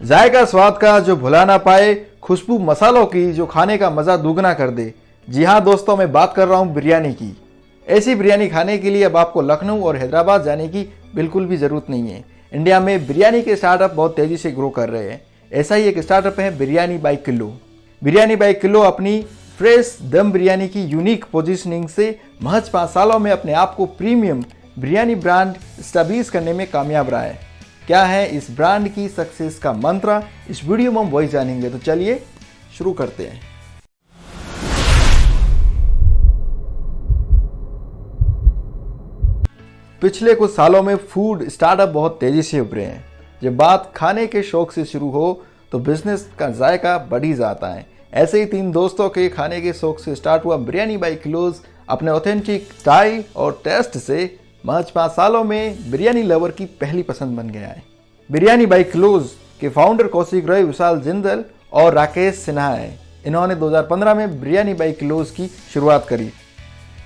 जायका स्वाद का जो भुला ना पाए, खुशबू मसालों की जो खाने का मजा दुगना कर दे। जी हाँ दोस्तों, मैं बात कर रहा हूँ बिरयानी की। ऐसी बिरयानी खाने के लिए अब आपको लखनऊ और हैदराबाद जाने की बिल्कुल भी जरूरत नहीं है। इंडिया में बिरयानी के स्टार्टअप बहुत तेजी से ग्रो कर रहे हैं। ऐसा ही एक स्टार्टअप है biryani by kilo. Biryani by kilo अपनी फ्रेश दम बिरयानी की यूनिक पोजीशनिंग से महज 5 सालों में अपने आप को प्रीमियम बिरयानी ब्रांड स्टैब्लिश करने में कामयाब रहा है। क्या है इस ब्रांड की सक्सेस का मंत्र, इस वीडियो में हम वही जानेंगे। तो चलिए शुरू करते हैं। पिछले कुछ सालों में फूड स्टार्टअप बहुत तेजी से उभरे हैं। जब बात खाने के शौक से शुरू हो तो बिजनेस का जायका बढ़ ही जाता है। ऐसे ही 3 दोस्तों के खाने के शौक से स्टार्ट हुआ बिरयानी बाई किलोज अपने ऑथेंटिक स्टाइल और टेस्ट से महज 5 सालों में बिरयानी लवर की पहली पसंद बन गया है। बिरयानी बाई किलोज के फाउंडर कौशिक रॉय, विशाल जिंदल और राकेश सिन्हा हैं। इन्होंने 2015 में बिरयानी बाई किलोज की शुरुआत करी।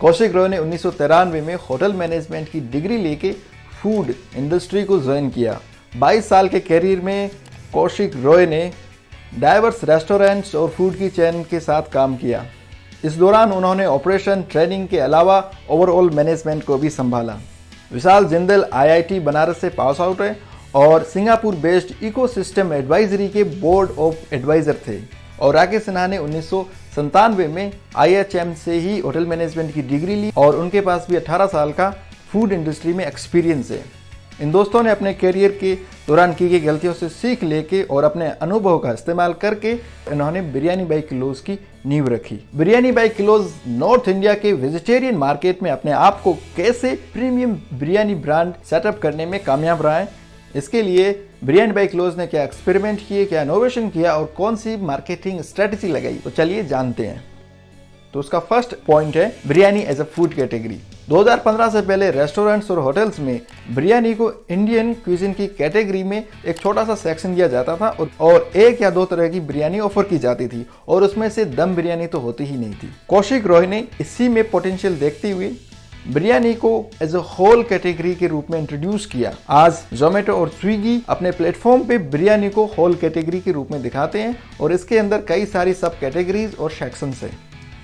कौशिक रॉय ने 1993 में होटल मैनेजमेंट की डिग्री लेके फूड इंडस्ट्री को ज्वाइन किया। 22 साल के करियर में कौशिक रॉय ने डाइवर्स रेस्टोरेंट्स और फूड की चेन के साथ काम किया। इस दौरान उन्होंने ऑपरेशन, ट्रेनिंग के अलावा ओवरऑल मैनेजमेंट को भी संभाला। विशाल जिंदल IIT बनारस से पास आउट है और सिंगापुर बेस्ड इकोसिस्टम एडवाइजरी के बोर्ड ऑफ एडवाइजर थे। और राकेश सिन्हा ने 1997 में IHM से ही होटल मैनेजमेंट की डिग्री ली और उनके पास भी 18 साल का फूड इंडस्ट्री में एक्सपीरियंस है। इन दोस्तों ने अपने करियर के दौरान की गई गलतियों से सीख लेके और अपने अनुभव का इस्तेमाल करके इन्होंने बिरयानी बाई किलोज की नींव रखी। Biryani by kilos north India के वेजिटेरियन मार्केट में अपने आप को कैसे प्रीमियम बिरयानी ब्रांड सेटअप करने में कामयाब रहा है, इसके लिए बिरयानी बाई किलोज ने क्या एक्सपेरिमेंट किए, क्या इनोवेशन किया और कौन सी मार्केटिंग स्ट्रेटेजी लगाई, तो चलिए जानते हैं। तो उसका फर्स्ट पॉइंट है biryani as a food category. 2015 से पहले रेस्टोरेंट्स और होटल्स में बिरयानी को इंडियन क्यूजिन की कैटेगरी में एक छोटा सा सेक्शन दिया जाता था और 1 या 2 तरह की बिरयानी ऑफर की जाती थी और उसमें से दम बिरयानी तो होती ही नहीं थी। कौशिक रॉय ने इसी में पोटेंशियल देखते हुए बिरयानी को एज अ होल कैटेगरी के रूप में इंट्रोड्यूस किया। आज जोमेटो और स्विगी अपने प्लेटफॉर्म पे बिरयानी को होल कैटेगरी के रूप में दिखाते हैं और इसके अंदर कई सारी सब कैटेगरीज और सेक्शंस हैं।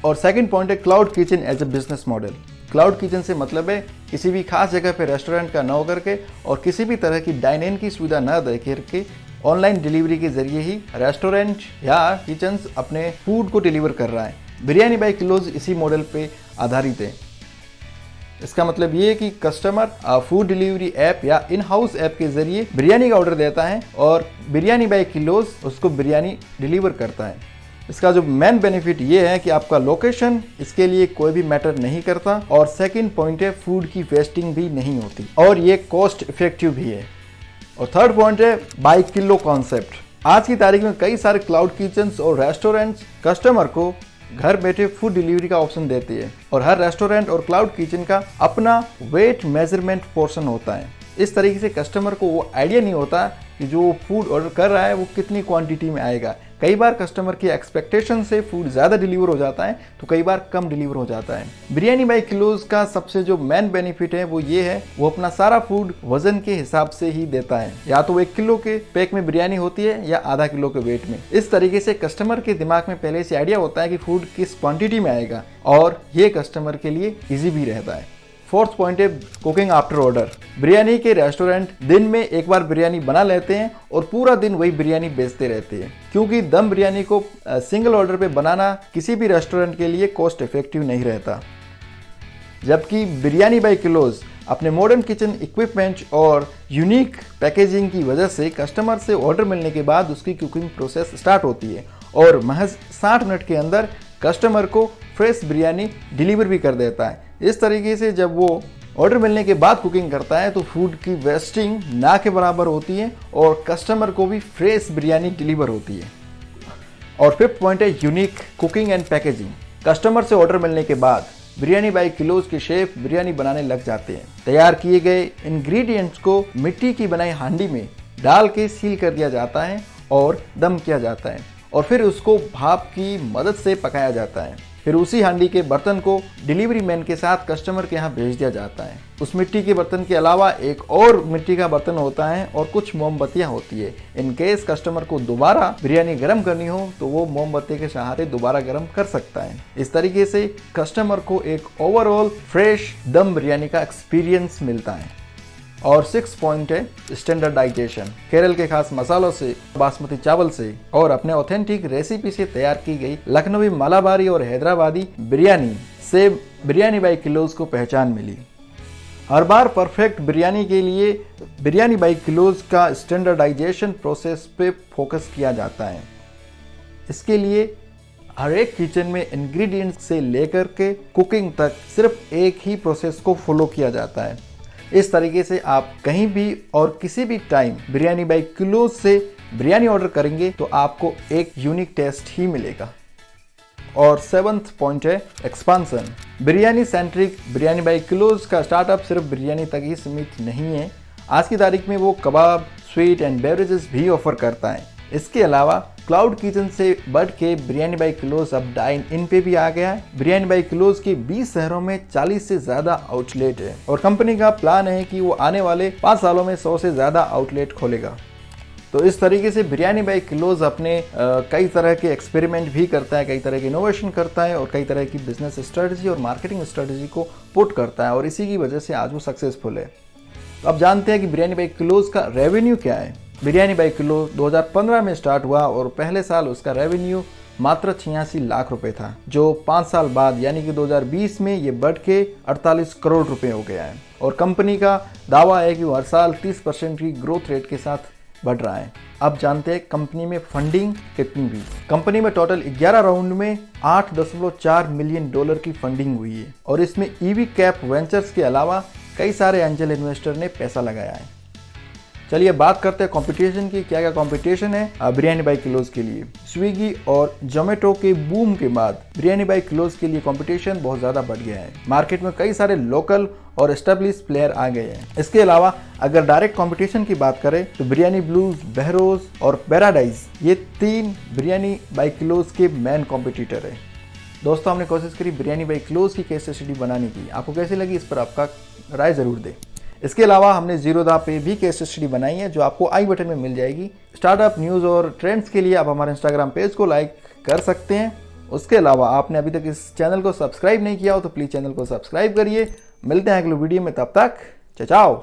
और सेकंड पॉइंट है cloud kitchen as a business model. Cloud kitchen से मतलब है किसी भी खास जगह पे रेस्टोरेंट का न होकर के और किसी भी तरह की डाइन इन की सुविधा न दे करके ऑनलाइन डिलीवरी के जरिए ही रेस्टोरेंट या किचन्स अपने फूड को डिलीवर कर रहा है। बिरयानी बाई किलोज इसी मॉडल पे आधारित है। इसका मतलब ये है कि कस्टमर फूड डिलीवरी ऐप या इन हाउस ऐप के जरिए बिरयानी का ऑर्डर देता है और बिरयानी बाई किलोज उसको बिरयानी डिलीवर करता है। इसका जो मेन बेनिफिट ये है कि आपका लोकेशन इसके लिए कोई भी मैटर नहीं करता और सेकंड पॉइंट है फूड की वेस्टिंग भी नहीं होती और ये कॉस्ट इफेक्टिव भी है। और थर्ड पॉइंट है बाई किलो कॉन्सेप्ट। आज की तारीख में कई सारे क्लाउड किचन्स और रेस्टोरेंट्स कस्टमर को घर बैठे फूड डिलीवरी का ऑप्शन देती है और हर रेस्टोरेंट और क्लाउड किचन का अपना वेट मेजरमेंट पोर्शन होता है। इस तरीके से कस्टमर को वो आइडिया नहीं होता कि जो फूड ऑर्डर कर रहा है वो कितनी क्वांटिटी में आएगा। कई बार कस्टमर की एक्सपेक्टेशन से फूड ज़्यादा डिलीवर हो जाता है तो कई बार कम डिलीवर हो जाता है। बिरयानी बाई किलोज का सबसे जो मेन बेनिफिट है वो ये है, वो अपना सारा फूड वजन के हिसाब से ही देता है। या तो 1 किलो के पैक में बिरयानी होती है या आधा किलो के वेट में। इस तरीके से कस्टमर के दिमाग में पहले से आइडिया होता है कि फूड किस क्वांटिटी में आएगा और ये कस्टमर के लिए ईजी भी रहता है। फोर्थ पॉइंट है कुकिंग आफ्टर ऑर्डर। बिरयानी के रेस्टोरेंट दिन में एक बार बिरयानी बना लेते हैं और पूरा दिन वही बिरयानी बेचते रहते हैं, क्योंकि दम बिरयानी को सिंगल ऑर्डर पे बनाना किसी भी रेस्टोरेंट के लिए कॉस्ट इफेक्टिव नहीं रहता। जबकि बिरयानी बाई किलोज अपने मॉडर्न किचन इक्विपमेंट और यूनिक पैकेजिंग की वजह से कस्टमर से ऑर्डर मिलने के बाद उसकी कुकिंग प्रोसेस स्टार्ट होती है और महज 60 मिनट के अंदर कस्टमर को फ्रेश बिरयानी डिलीवर भी कर देता है। इस तरीके से जब वो ऑर्डर मिलने के बाद कुकिंग करता है तो फूड की वेस्टिंग ना के बराबर होती है और कस्टमर को भी फ्रेश बिरयानी डिलीवर होती है। और फिफ्थ पॉइंट है unique cooking and packaging. Customer से ऑर्डर मिलने के बाद बिरयानी बाई किलोज के शेफ बिरयानी बनाने लग जाते हैं। तैयार किए गए इंग्रेडिएंट्स को मिट्टी की बनाई हांडी में डाल के सील कर दिया जाता है और दम किया जाता है और फिर उसको भाप की मदद से पकाया जाता है। फिर उसी हांडी के बर्तन को डिलीवरी मैन के साथ कस्टमर के यहाँ भेज दिया जाता है। उस मिट्टी के बर्तन के अलावा एक और मिट्टी का बर्तन होता है और कुछ मोमबत्तियां होती है। इन केस कस्टमर को दोबारा बिरयानी गर्म करनी हो तो वो मोमबत्ती के सहारे दोबारा गर्म कर सकता है। इस तरीके से कस्टमर को एक ओवरऑल फ्रेश दम बिरयानी का एक्सपीरियंस मिलता है। और 6 पॉइंट है स्टैंडर्डाइजेशन। केरल के खास मसालों से, बासमती चावल से और अपने ऑथेंटिक रेसिपी से तैयार की गई लखनवी, मलाबारी और हैदराबादी बिरयानी से बिरयानी बाई किलोज को पहचान मिली। हर बार परफेक्ट बिरयानी के लिए बिरयानी बाई किलोज का स्टैंडर्डाइजेशन प्रोसेस पे फोकस किया जाता है। इसके लिए हर एक किचन में इंग्रेडिएंट्स से लेकर के कुकिंग तक सिर्फ एक ही प्रोसेस को फॉलो किया जाता है। इस तरीके से आप कहीं भी और किसी भी टाइम बिरयानी बाई किलोज से बिरयानी ऑर्डर करेंगे तो आपको एक यूनिक टेस्ट ही मिलेगा। और 7th पॉइंट है expansion. Biryani centric biryani by kilos का स्टार्टअप सिर्फ बिरयानी तक ही सीमित नहीं है। आज की तारीख में वो कबाब, स्वीट एंड बेवरेजेस भी ऑफर करता है। इसके अलावा क्लाउड किचन से बढ़ के बिरयानी बाई किलोज अब डाइन इन पे भी आ गया है। बिरयानी बाई किलोज के 20 शहरों में 40 से ज्यादा आउटलेट है और कंपनी का प्लान है कि वो आने वाले 5 सालों में 100 से ज्यादा आउटलेट खोलेगा। तो इस तरीके से बिरयानी बाई किलोज अपने कई तरह के एक्सपेरिमेंट भी करता है, कई तरह की इनोवेशन करता है और कई तरह की बिजनेस स्ट्रेटजी और मार्केटिंग स्ट्रेटजी को पुट करता है और इसी की वजह से आज वो सक्सेसफुल है। तो अब जानते हैं कि बिरयानी बाई किलोज का रेवेन्यू क्या है। बिरयानी बाई किलो 2015 में स्टार्ट हुआ और पहले साल उसका रेवेन्यू मात्र 86 लाख रुपए था, जो 5 साल बाद यानी कि 2020 में ये बढ़ के 48 करोड़ रुपए हो गया है। और कंपनी का दावा है कि वो हर साल 30% की ग्रोथ रेट के साथ बढ़ रहा है। अब जानते हैं कंपनी में फंडिंग कितनी हुई। कंपनी में टोटल 11 राउंड में $8.4 मिलियन की फंडिंग हुई है और इसमें ईवी कैप वेंचर्स के अलावा कई सारे एंजल इन्वेस्टर ने पैसा लगाया है। चलिए बात करते हैं कंपटीशन की। क्या क्या कंपटीशन है बिरयानी बाई किलोज के लिए। स्विगी और जोमेटो के बूम के बाद बिरयानी बाई किलोज के लिए कंपटीशन बहुत ज़्यादा बढ़ गया है। मार्केट में कई सारे लोकल और एस्टेब्लिश प्लेयर आ गए हैं। इसके अलावा अगर डायरेक्ट कंपटीशन की बात करें तो बिरयानी ब्लूज, बहरोज और पैराडाइज, ये 3 बिरयानी बाई किलोज के मेन कॉम्पिटिटर है। दोस्तों, हमने कोशिश करी बिरयानी बाई किलोज की केस स्टडी बनाने की। आपको कैसी लगी, इस पर आपका राय ज़रूर दें। इसके अलावा हमने ज़ीरोधा पे भी केस स्टडी बनाई है जो आपको आई बटन में मिल जाएगी। स्टार्टअप न्यूज़ और ट्रेंड्स के लिए आप हमारे इंस्टाग्राम पेज को लाइक कर सकते हैं। उसके अलावा आपने अभी तक इस चैनल को सब्सक्राइब नहीं किया हो तो प्लीज़ चैनल को सब्सक्राइब करिए। मिलते हैं अगले वीडियो में, तब तक चाओ।